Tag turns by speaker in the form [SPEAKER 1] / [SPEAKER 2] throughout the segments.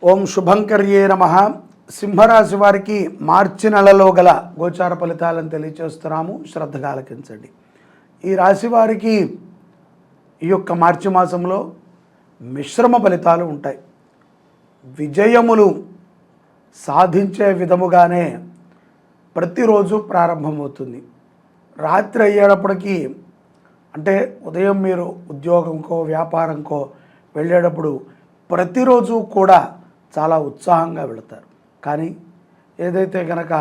[SPEAKER 1] ఓం శుభంకర్యే నమః. సింహరాశి వారికి మార్చి నెలలో గల గోచార ఫలితాలను తెలియచేస్తున్నాము, శ్రద్ధగా ఆలకించండి. ఈ రాశి వారికి ఈ యొక్క మార్చి మాసంలో మిశ్రమ ఫలితాలు ఉంటాయి. విజయములు సాధించే విధముగానే ప్రతిరోజు ప్రారంభమవుతుంది. రాత్రి అయ్యేటప్పటికీ, అంటే ఉదయం మీరు ఉద్యోగంకో వ్యాపారంకో వెళ్ళేటప్పుడు ప్రతిరోజు కూడా చాలా ఉత్సాహంగా వెళతారు. కానీ ఏదైతే కనుక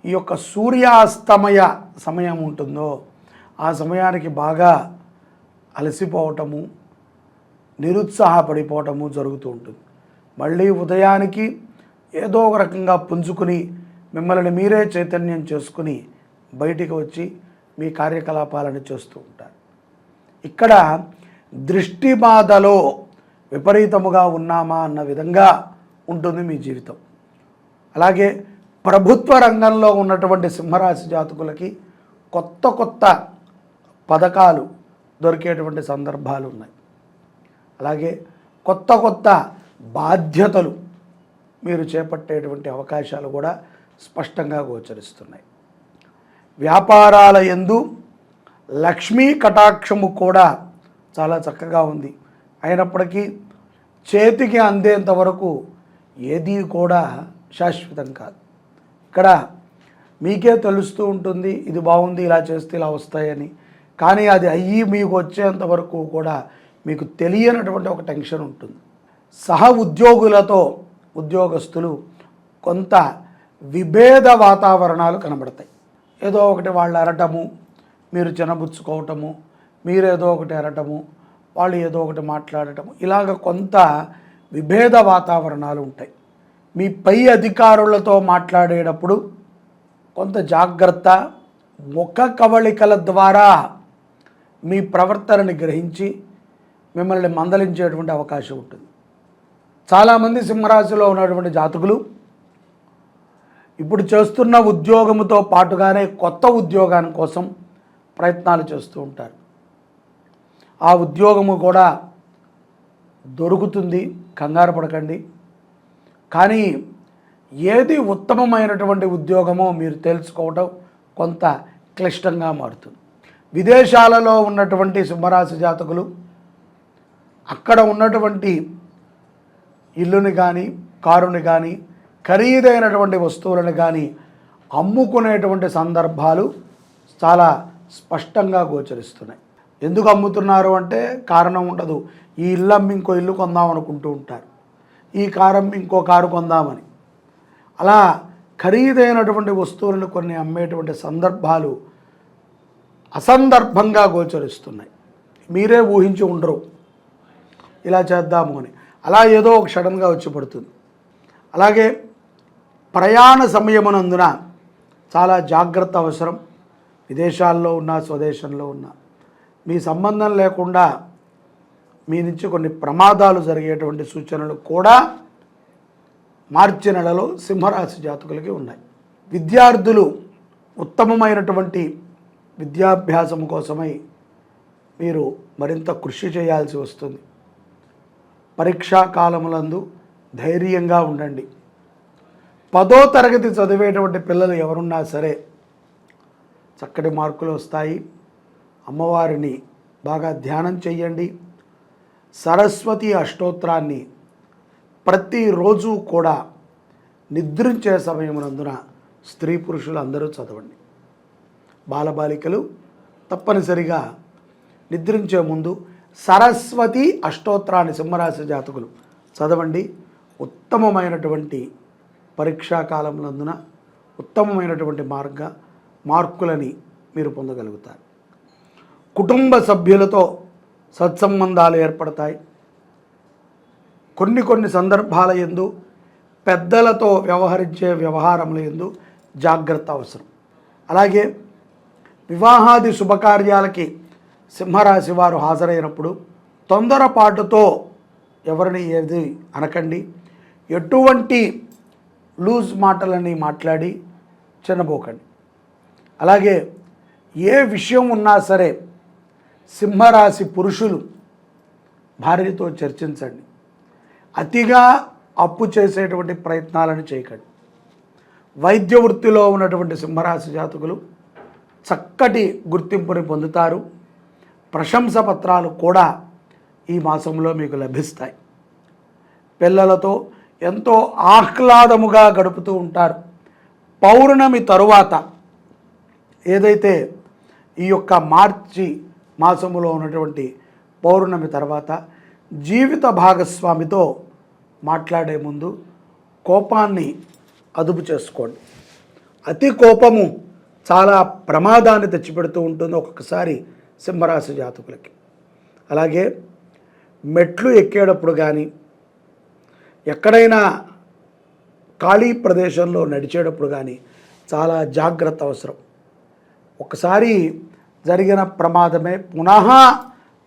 [SPEAKER 1] ఈ యొక్క సూర్యాస్తమయ సమయం ఉంటుందో ఆ సమయానికి బాగా అలసిపోవటము, నిరుత్సాహపడిపోవటము జరుగుతూ ఉంటుంది. మళ్ళీ ఉదయానికి ఏదో ఒక రకంగా పుంజుకుని మిమ్మల్ని మీరే చైతన్యం చేసుకుని బయటికి వచ్చి మీ కార్యకలాపాలను చేస్తూ ఉంటారు. ఇక్కడ దృష్టి బాధలో విపరీతముగా ఉన్నామా అన్న విధంగా ఉంటుంది మీ జీవితం. అలాగే ప్రభుత్వ రంగంలో ఉన్నటువంటి సింహరాశి జాతకులకి కొత్త కొత్త పథకాలు దొరికేటువంటి సందర్భాలు ఉన్నాయి. అలాగే కొత్త కొత్త బాధ్యతలు మీరు చేపట్టేటువంటి అవకాశాలు కూడా స్పష్టంగా గోచరిస్తున్నాయి. వ్యాపారాల యందు లక్ష్మీ కటాక్షము కూడా చాలా చక్కగా ఉంది. అయినప్పటికీ చేతికి అందేంత వరకు ఏది కూడా శాశ్వతం కాదు. ఇక్కడ మీకే తెలుస్తూ ఉంటుంది, ఇది బాగుంది, ఇలా చేస్తే ఇలా వస్తాయని. కానీ అది అయ్యి మీకు వచ్చేంత వరకు కూడా మీకు తెలియనటువంటి ఒక టెన్షన్ ఉంటుంది. సహ ఉద్యోగులతో ఉద్యోగస్తులు కొంత విభేద వాతావరణాలు కనబడతాయి. ఏదో ఒకటి వాళ్ళు అరటము, మీరు చినబుచ్చుకోవటము, మీరేదో ఒకటి అరటము, వాళ్ళు ఏదో ఒకటి మాట్లాడటము, ఇలాగ కొంత విభేద వాతావరణాలు ఉంటాయి. మీ పై అధికారులతో మాట్లాడేటప్పుడు కొంత జాగ్రత్త, ముఖ కవళికల ద్వారా మీ ప్రవర్తనని గ్రహించి మిమ్మల్ని మందలించేటువంటి అవకాశం ఉంటుంది. చాలామంది సింహరాశిలో ఉన్నటువంటి జాతకులు ఇప్పుడు చేస్తున్న ఉద్యోగముతో పాటుగానే కొత్త ఉద్యోగాని కోసం ప్రయత్నాలు చేస్తూ ఉంటారు. ఆ ఉద్యోగము కూడా దొరుకుతుంది, కంగారు పడకండి. కానీ ఏది ఉత్తమమైనటువంటి ఉద్యోగమో మీరు తెలుసుకోవటం కొంత క్లిష్టంగా మారుతుంది. విదేశాలలో ఉన్నటువంటి సింహరాశి జాతకులు అక్కడ ఉన్నటువంటి ఇల్లుని కానీ, కారుని కానీ, ఖరీదైనటువంటి వస్తువులను కానీ అమ్ముకునేటువంటి సందర్భాలు చాలా స్పష్టంగా గోచరిస్తున్నాయి. ఎందుకు అమ్ముతున్నారు అంటే కారణం ఉండదు. ఈ ఇల్లు అమ్మి ఇంకో ఇల్లు కొందాం అనుకుంటూ ఉంటారు, ఈ కారు అమ్మి ఇంకో కారు కొందామని. అలా ఖరీదైనటువంటి వస్తువులను కొన్ని అమ్మేటువంటి సందర్భాలు అసందర్భంగా గోచరిస్తున్నాయి. మీరే ఊహించి ఉండరు ఇలా చేద్దాము అని. అలా ఏదో ఒక సడన్గా వచ్చి పడుతుంది. అలాగే ప్రయాణ సమయమునందున చాలా జాగ్రత్త అవసరం. విదేశాల్లో ఉన్నా స్వదేశంలో ఉన్నా మీ సంబంధం లేకుండా మీ నుంచి కొన్ని ప్రమాదాలు జరిగేటువంటి సూచనలు కూడా మార్చి నెలలో సింహరాశి జాతకులకి ఉన్నాయి. విద్యార్థులు ఉత్తమమైనటువంటి విద్యాభ్యాసం కోసమై మీరు మరింత కృషి చేయాల్సి వస్తుంది. పరీక్షా కాలములందు ధైర్యంగా ఉండండి. 10వ తరగతి చదివేటువంటి పిల్లలు ఎవరున్నా సరే చక్కటి మార్కులు వస్తాయి. అమ్మవారిని బాగా ధ్యానం చెయ్యండి. సరస్వతి అష్టోత్తరాన్ని ప్రతిరోజు కూడా నిద్రించే సమయమునందున స్త్రీ పురుషులు అందరూ చదవండి. బాలబాలికలు తప్పనిసరిగా నిద్రించే ముందు సరస్వతి అష్టోత్తరాన్ని సింహరాశి జాతకులు చదవండి. ఉత్తమమైనటువంటి పరీక్షా కాలమునందున ఉత్తమమైనటువంటి మార్కులని మీరు పొందగలుగుతారు. కుటుంబ సభ్యులతో సత్సంబంధాలు ఏర్పడతాయి. కొన్ని సందర్భాల యందు పెద్దలతో వ్యవహరించే వ్యవహారముల యందు జాగ్రత్త అవసరం. అలాగే వివాహాది శుభకార్యాలకి సింహరాశి వారు హాజరైనప్పుడు తొందరపాటుతో ఎవరిని ఏది అనకండి. ఎటువంటి లూజ్ మాటలని మాట్లాడి చిన్నబోకండి. అలాగే ఏ విషయం ఉన్నా సరే సింహరాశి పురుషులు భార్యతో చర్చించండి. అతిగా అప్పు చేసేటువంటి ప్రయత్నాలను చేయకండి. వైద్య వృత్తిలో ఉన్నటువంటి సింహరాశి జాతకులు చక్కటి గుర్తింపుని పొందుతారు. ప్రశంస పత్రాలు కూడా ఈ మాసంలో మీకు లభిస్తాయి. పిల్లలతో ఎంతో ఆహ్లాదముగా గడుపుతూ ఉంటారు. పౌర్ణమి తరువాత ఏదైతే ఈ యొక్క మార్చి మాసములో ఉన్నటువంటి పౌర్ణమి తర్వాత జీవిత భాగస్వామితో మాట్లాడే ముందు కోపాన్ని అదుపు చేసుకోండి. అతి కోపము చాలా ప్రమాదాన్ని తెచ్చిపెడుతూ ఉంటుంది ఒక్కొక్కసారి సింహరాశి జాతకులకి. అలాగే మెట్లు ఎక్కేటప్పుడు కానీ ఎక్కడైనా ఖాళీ ప్రదేశంలో నడిచేటప్పుడు కానీ చాలా జాగ్రత్త అవసరం. ఒకసారి జరిగిన ప్రమాదమే పునః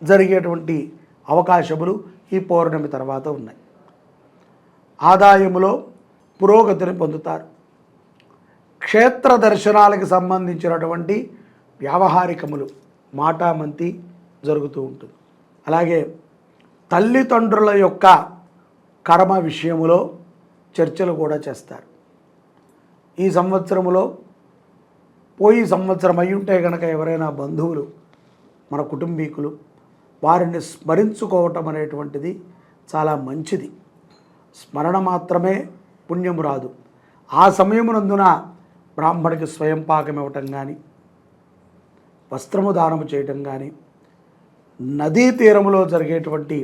[SPEAKER 1] జరిగేటువంటి అవకాశములు ఈ పౌర్ణమి తర్వాత ఉన్నాయి. ఆదాయములో పురోగతిని పొందుతారు. క్షేత్ర దర్శనాలకు సంబంధించినటువంటి వ్యావహారికములు మాటామంతి జరుగుతూ ఉంటుంది. అలాగే తల్లిదండ్రుల యొక్క కర్మ విషయములో చర్చలు కూడా చేస్తారు. ఈ సంవత్సరములో పోయి సంవత్సరం అయి ఉంటే కనుక ఎవరైనా బంధువులు మన కుటుంబీకులు వారిని స్మరించుకోవటం అనేటువంటిది చాలా మంచిది. స్మరణ మాత్రమే పుణ్యము రాదు. ఆ సమయమునందున బ్రాహ్మడికి స్వయం పాకం ఇవ్వటం కానీ, వస్త్రము దానము చేయటం కానీ, నదీ తీరములో జరిగేటువంటి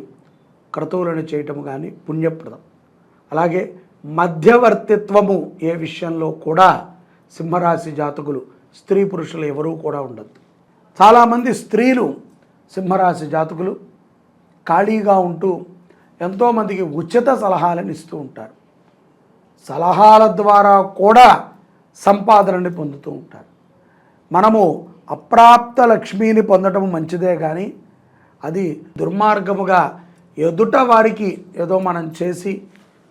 [SPEAKER 1] క్రతువులను చేయటము కానీ పుణ్యప్రదం. అలాగే మధ్యవర్తిత్వము ఏ విషయంలో కూడా సింహరాశి జాతకులు స్త్రీ పురుషులు ఎవరూ కూడా ఉండదు. చాలామంది స్త్రీలు సింహరాశి జాతకులు ఖాళీగా ఉంటూ ఎంతోమందికి ఉచిత సలహాలను ఇస్తూ ఉంటారు. సలహాల ద్వారా కూడా సంపాదనని పొందుతూ ఉంటారు. మనము అప్రాప్త లక్ష్మిని పొందడం మంచిదే కానీ అది దుర్మార్గముగా ఎదుట వారికి ఏదో మనం చేసి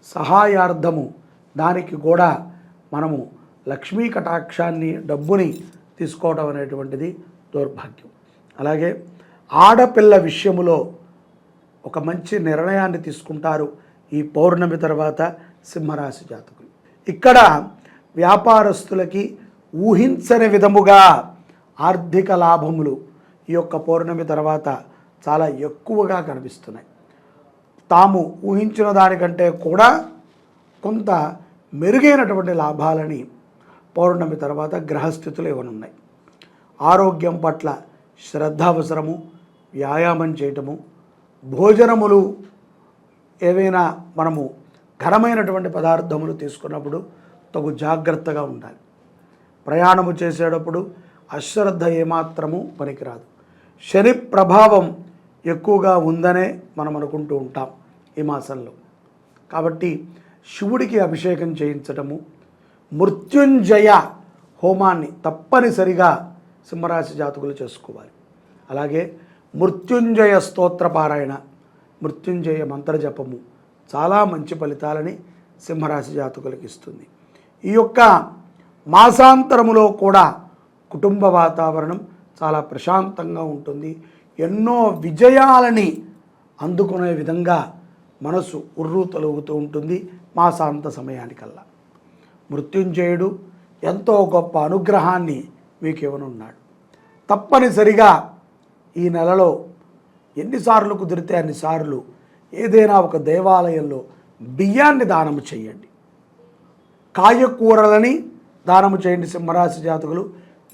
[SPEAKER 1] సహాయార్థము దానికి కూడా మనము లక్ష్మీ కటాక్షాన్ని డబ్బుని తీసుకోవడం అనేటువంటిది దౌర్భాగ్యం. అలాగే ఆడపిల్ల విషయములో ఒక మంచి నిర్ణయాన్ని తీసుకుంటారు ఈ పౌర్ణమి తర్వాత సింహరాశి జాతకులు. ఇక్కడ వ్యాపారస్తులకి ఊహించని విధముగా ఆర్థిక లాభములు ఈ యొక్క పౌర్ణమి తర్వాత చాలా ఎక్కువగా కనిపిస్తున్నాయి. తాము ఊహించిన దానికంటే కూడా కొంత మెరుగైనటువంటి లాభాలని పౌర్ణమి తర్వాత గ్రహస్థితులు ఇవ్వనున్నాయి. ఆరోగ్యం పట్ల శ్రద్ధ అవసరము. వ్యాయామం చేయటము, భోజనములు ఏవైనా మనము ఘనమైనటువంటి పదార్థములు తీసుకున్నప్పుడు తగు జాగ్రత్తగా ఉండాలి. ప్రయాణము చేసేటప్పుడు అశ్రద్ధ ఏమాత్రము పనికిరాదు. శని ప్రభావం ఎక్కువగా ఉందనే మనం అనుకుంటూ ఉంటాం ఈ మాసంలో. కాబట్టి శివుడికి అభిషేకం చేయించటము, మృత్యుంజయ హోమాన్ని తప్పనిసరిగా సింహరాశి జాతకులు చేసుకోవాలి. అలాగే మృత్యుంజయ స్తోత్ర పారాయణ, మృత్యుంజయ మంత్రజపము చాలా మంచి ఫలితాలని సింహరాశి జాతకులకు ఇస్తుంది. ఈ యొక్క మాసాంతరములో కూడా కుటుంబ వాతావరణం చాలా ప్రశాంతంగా ఉంటుంది. ఎన్నో విజయాలని అందుకునే విధంగా మనసు ఉర్రు తొలుగుతూ ఉంటుంది మాసాంత సమయానికల్లా. మృత్యుంజయుడు ఎంతో గొప్ప అనుగ్రహాన్ని మీకు ఇవ్వనున్నాడు. తప్పనిసరిగా ఈ నెలలో ఎన్నిసార్లు కుదిరితే అన్నిసార్లు ఏదైనా ఒక దేవాలయంలో బియ్యాన్ని దానము చేయండి. కాయకూరలని దానము చేయండి. సింహరాశి జాతకులు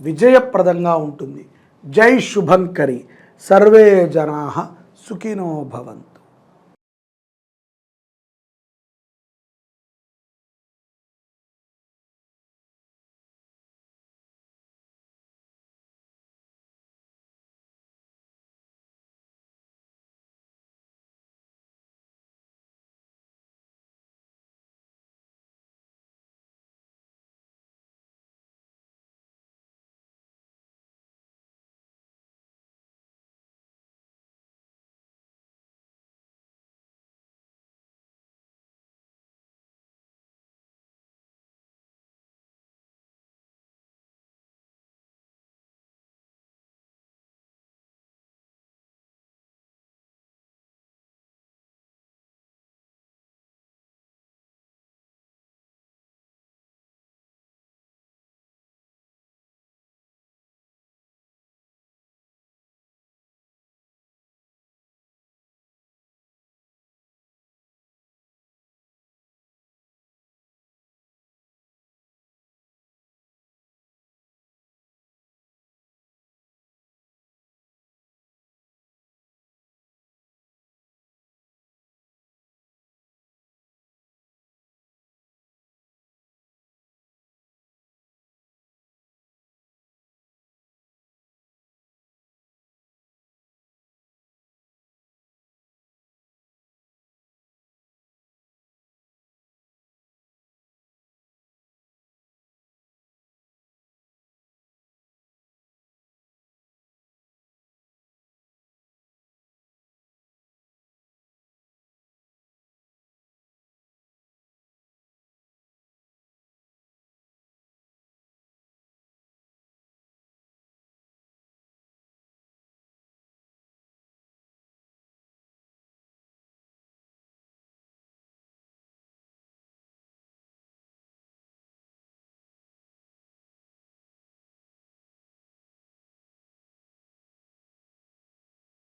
[SPEAKER 1] విజయప్రదంగా ఉంటుంది. జై శుభంకరి. సర్వే జనాః సుఖినో భవంతు.